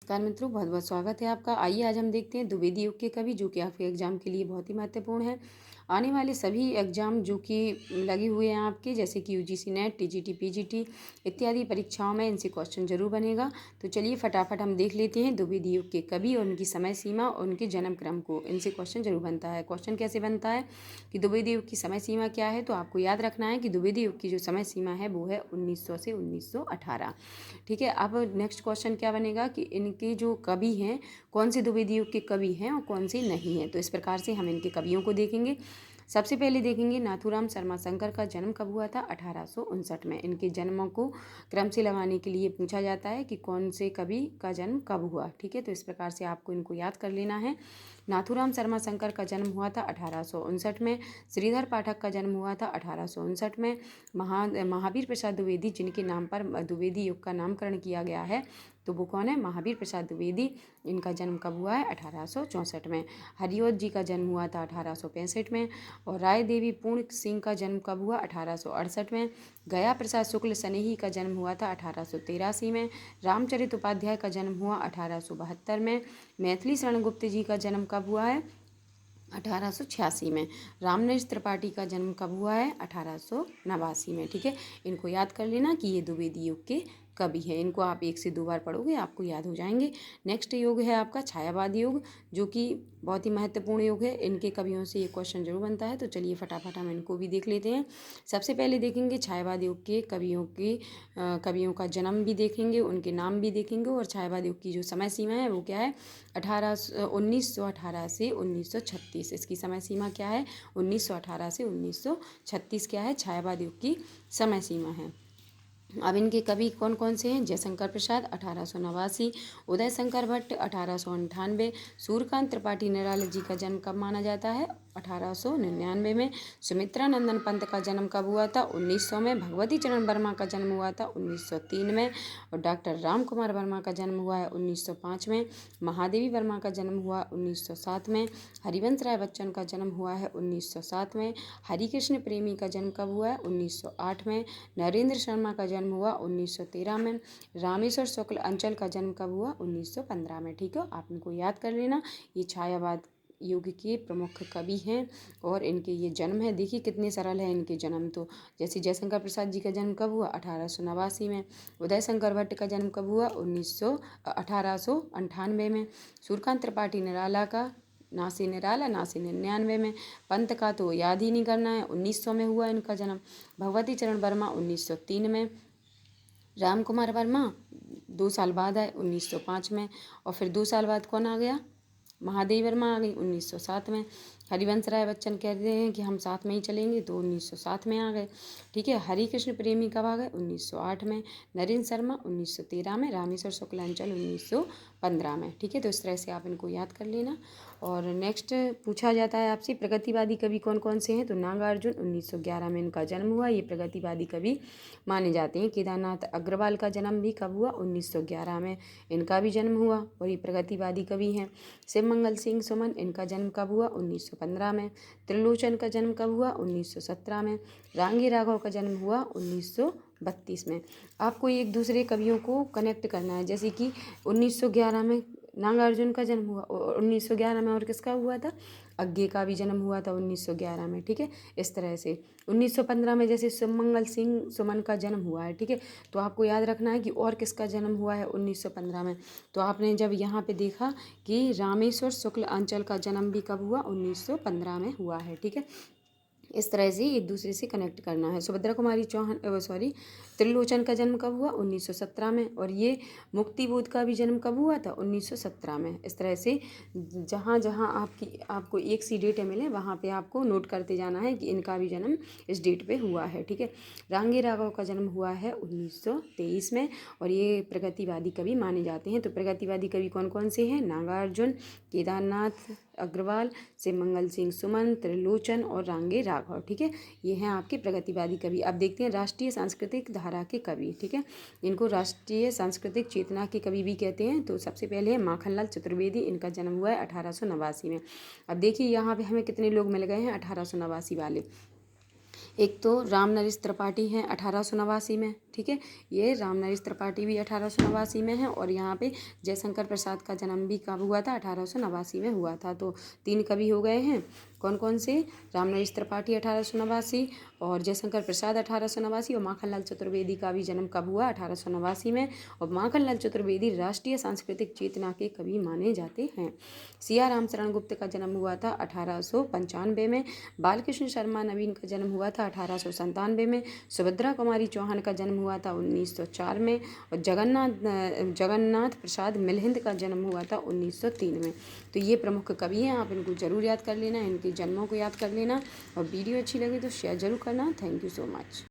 नमस्कार मित्रों, बहुत बहुत स्वागत है आपका। आइए आज हम देखते हैं द्विवेदी युग के कवि, जो कि आपके एग्जाम के लिए बहुत ही महत्वपूर्ण है। आने वाले सभी एग्जाम जो कि लगे हुए हैं आपके, जैसे कि यूजीसी नेट, टीजीटी, पीजीटी इत्यादि परीक्षाओं में इनसे क्वेश्चन जरूर बनेगा। तो चलिए फटाफट हम देख लेते हैं द्विवेदी युग के कवि और उनकी समय सीमा और उनके जन्म क्रम को। इनसे क्वेश्चन जरूर बनता है। क्वेश्चन कैसे बनता है कि द्विवेदी युग की समय सीमा क्या है, तो आपको याद रखना है कि द्विवेदी युग की जो समय सीमा है वो है 1900 से 1918। ठीक है। अब नेक्स्ट क्वेश्चन क्या बनेगा कि इनके जो कवि हैं, कौन से द्विवेदी युग के कवि हैं और कौन से नहीं हैं। तो इस प्रकार से हम इनके कवियों को देखेंगे। सबसे पहले देखेंगे नाथूराम शर्मा शंकर का जन्म कब हुआ था? 1859 में। इनके जन्मों को क्रम से लगाने के लिए पूछा जाता है कि कौन से कवि का जन्म कब हुआ। ठीक है, तो इस प्रकार से आपको इनको याद कर लेना है। नाथूराम शर्मा शंकर का जन्म हुआ था 1859 में। श्रीधर पाठक का जन्म हुआ था 1859 में। महावीर प्रसाद द्विवेदी, जिनके नाम पर द्विवेदी युग का नामकरण किया गया है, तो वो कौन है? महावीर प्रसाद द्विवेदी। इनका जन्म कब हुआ है? 1864 में। हरिऔध जी का जन्म हुआ था 1865 में। और राय देवी पूर्ण सिंह का जन्म कब हुआ? 1868 में। गया प्रसाद शुक्ल सनेही का जन्म हुआ था 1883 में। रामचरित उपाध्याय का जन्म हुआ 1872 में। मैथिली शरण गुप्त जी का जन्म कब हुआ है? 1886 में। रामनरेश त्रिपाठी का जन्म कब हुआ है? 1889 में। ठीक है, इनको याद कर लेना कि ये द्विवेदी युग के कवि है। इनको आप 1 से 2 बार पढ़ोगे, आपको याद हो जाएंगे। नेक्स्ट युग है आपका छायावाद युग, जो कि बहुत ही महत्वपूर्ण युग है। इनके कवियों से ये क्वेश्चन जरूर बनता है। तो चलिए फटाफट हम इनको भी देख लेते हैं। सबसे पहले देखेंगे छायावाद युग के कवियों का जन्म भी देखेंगे, उनके नाम भी देखेंगे, और छायावाद युग की जो समय सीमा है वो क्या है? 1918 से 1936। इसकी समय सीमा क्या है? 1918 से 1936 क्या है? छायावाद युग की समय सीमा है। अब इनके कवि कौन कौन से हैं? जयशंकर प्रसाद 1889, उदय शंकर भट्ट 1898, सूर्यकांत त्रिपाठी निराला जी का जन्म कब माना जाता है? 1899 में। सुमित्रा नंदन पंत का जन्म कब हुआ था? 1900 में। भगवती चरण वर्मा का जन्म हुआ था 1903 में। और डॉक्टर राम कुमार वर्मा का जन्म हुआ है 1905 में। महादेवी वर्मा का जन्म हुआ 1907 में। हरिवंश राय बच्चन का जन्म हुआ है 1907 में। हरिकृष्ण प्रेमी का जन्म कब हुआ है? 1908 में। नरेंद्र शर्मा का जन्म हुआ 1913 में। रामेश्वर शुक्ल अंचल का जन्म कब हुआ? 1915 में। ठीक है, आप इनको याद कर लेना। ये छायावाद युग के प्रमुख कवि हैं और इनके ये जन्म है। देखिए कितने सरल है इनके जन्म। तो जैसे जयशंकर प्रसाद जी का जन्म कब हुआ? 1889 में। उदय शंकर भट्ट का जन्म कब हुआ? 1898 में। सूर्यकांत त्रिपाठी निराला का नासी निराला 1999 में। पंत का तो याद ही नहीं करना है, 1900 में हुआ इनका जन्म। भगवती चरण वर्मा 1903 में। राम कुमार वर्मा 2 साल बाद आए 1905 में। और फिर 2 साल बाद कौन आ गया? महादेवी वर्मा आ गई 1907 में। हरिवंश राय बच्चन कहते हैं कि हम साथ में ही चलेंगे, तो 1907 में आ गए। ठीक है। हरिकृष्ण प्रेमी कब आ गए? 1908 में। नरेंद्र शर्मा 1913 में। रामेश्वर शुक्लांचल 1915 में। ठीक है, तो इस तरह से आप इनको याद कर लेना। और नेक्स्ट पूछा जाता है आपसे प्रगतिवादी कवि कौन कौन से हैं, तो नागार्जुन 1911 में इनका जन्म हुआ। ये प्रगतिवादी कवि माने जाते हैं। केदारनाथ अग्रवाल का जन्म भी कब हुआ? 1911 में इनका भी जन्म हुआ और ये प्रगतिवादी कवि हैं। शिवमंगल सिंह सुमन, इनका जन्म कब हुआ? 1915 में। त्रिलोचन का जन्म कब हुआ? 1917 में। रांगी राघव का जन्म हुआ 1932 में। आपको एक दूसरे कवियों को कनेक्ट करना है, जैसे कि 1911 में नागार्जुन का जन्म हुआ और 1911 में और किसका हुआ था? अज्ञे का भी जन्म हुआ था 1911 में। ठीक है, इस तरह से 1915 में जैसे शिवमंगल सिंह सुमन का जन्म हुआ है। ठीक है, तो आपको याद रखना है कि और किसका जन्म हुआ है 1915 में। तो आपने जब यहाँ पे देखा कि रामेश्वर शुक्ल अंचल का जन्म भी कब हुआ? 1915 में हुआ है। ठीक है, इस तरह से एक दूसरे से कनेक्ट करना है। सुभद्रा कुमारी चौहान त्रिलोचन का जन्म कब हुआ? 1917 में। और ये मुक्तिबोध का भी जन्म कब हुआ था? 1917 में। इस तरह से जहाँ जहाँ आपको एक सी डेट मिले वहाँ पे आपको नोट करते जाना है कि इनका भी जन्म इस डेट पे हुआ है। ठीक है, रांगी राघव का जन्म हुआ है 1923 में और ये प्रगतिवादी कवि माने जाते हैं। तो प्रगतिवादी कवि कौन कौन से हैं? नागार्जुन, केदारनाथ अग्रवाल, शिवमंगल सिंह सुमन, त्रिलोचन और रांगे राघव। ठीक है, ये हैं आपके प्रगतिवादी कवि। अब देखते हैं राष्ट्रीय सांस्कृतिक धारा के कवि। ठीक है, इनको राष्ट्रीय सांस्कृतिक चेतना के कवि भी कहते हैं। तो सबसे पहले है माखनलाल चतुर्वेदी, इनका जन्म हुआ है 1889 में। अब देखिए यहाँ पे हमें कितने लोग मिल गए हैं 1889 वाले। एक तो राम नरेश त्रिपाठी हैं 1889 में, ठीक है, ये राम नरेश त्रिपाठी भी 1889 में है। और यहाँ पे जयशंकर प्रसाद का जन्म भी कब हुआ था? 1889 में हुआ था। तो 3 कवि हो गए हैं, कौन कौन से? राम नरेश त्रिपाठी 1889 और जयशंकर प्रसाद 1889, और माखनलाल चतुर्वेदी का भी जन्म कब हुआ? 1889 में। और माखनलाल चतुर्वेदी राष्ट्रीय सांस्कृतिक चेतना के कवि माने जाते हैं। सिया राम शरण गुप्त का जन्म हुआ था 1895 में। बालकृष्ण शर्मा नवीन का जन्म हुआ था 1897 में। सुभद्रा कुमारी चौहान का जन्म हुआ था 1904 में। और जगन्नाथ प्रसाद मिलहिंद का जन्म हुआ था 1903 में। तो ये प्रमुख कवि हैं, आप इनको जरूर याद कर लेना, इनके जन्मों को याद कर लेना। और वीडियो अच्छी लगी तो शेयर जरूर करना। Thank you so much.